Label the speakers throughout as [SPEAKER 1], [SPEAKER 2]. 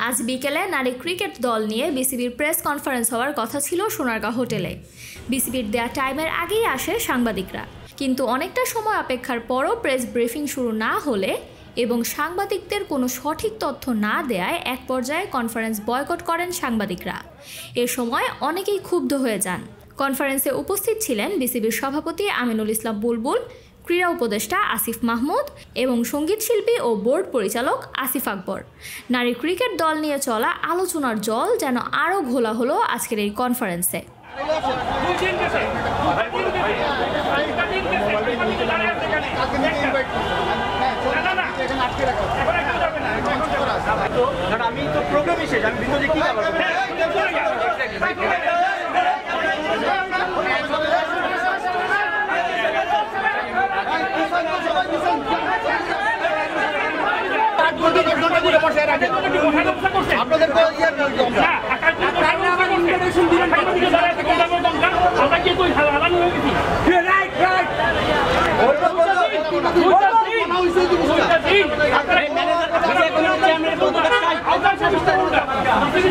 [SPEAKER 1] আজ বিকেলে নারী ক্রিকেট দল নিয়ে বিসিবির প্রেস কনফারেন্স হওয়ার কথা ছিল সোনারগাঁ হোটেলে। বিসিবির দেয়া টাইমের আগেই আসে সাংবাদিকরা, কিন্তু অনেকটা সময় অপেক্ষার পরও প্রেস ব্রিফিং শুরু না হলে এবং সাংবাদিকদের কোনো সঠিক তথ্য না দেয়ায় এক পর্যায়ে কনফারেন্স বয়কট করেন সাংবাদিকরা। এ সময় অনেকেই ক্ষুব্ধ হয়ে যান। কনফারেন্সে উপস্থিত ছিলেন বিসিবির সভাপতি আমিনুল ইসলাম বুলবুল, ক্রীড়া উপদেষ্টা আসিফ মাহমুদ এবং সঙ্গীত শিল্পী ও বোর্ড পরিচালক আসিফ আকবর। নারী ক্রিকেট দল নিয়ে চলা আলোচনার জল যেন আরও ঘোলা হলো আজকের এই কনফারেন্সে।
[SPEAKER 2] আমি তো প্রোগ্রামই শেষ, আমি ভিতরে কি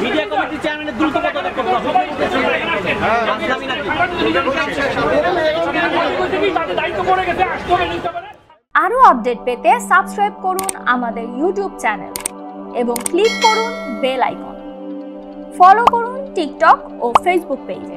[SPEAKER 2] মিডিয়া কমিটির চেয়ারম্যানের দ্রুত পদত্যাগ করতে হবে।
[SPEAKER 3] আরো আপডেট পেতে সাবস্ক্রাইব করুন আমাদের ইউটিউব চ্যানেল এবং ক্লিক করুন বেল আইকন। ফলো করুন টিকটক ও ফেসবুক পেজে।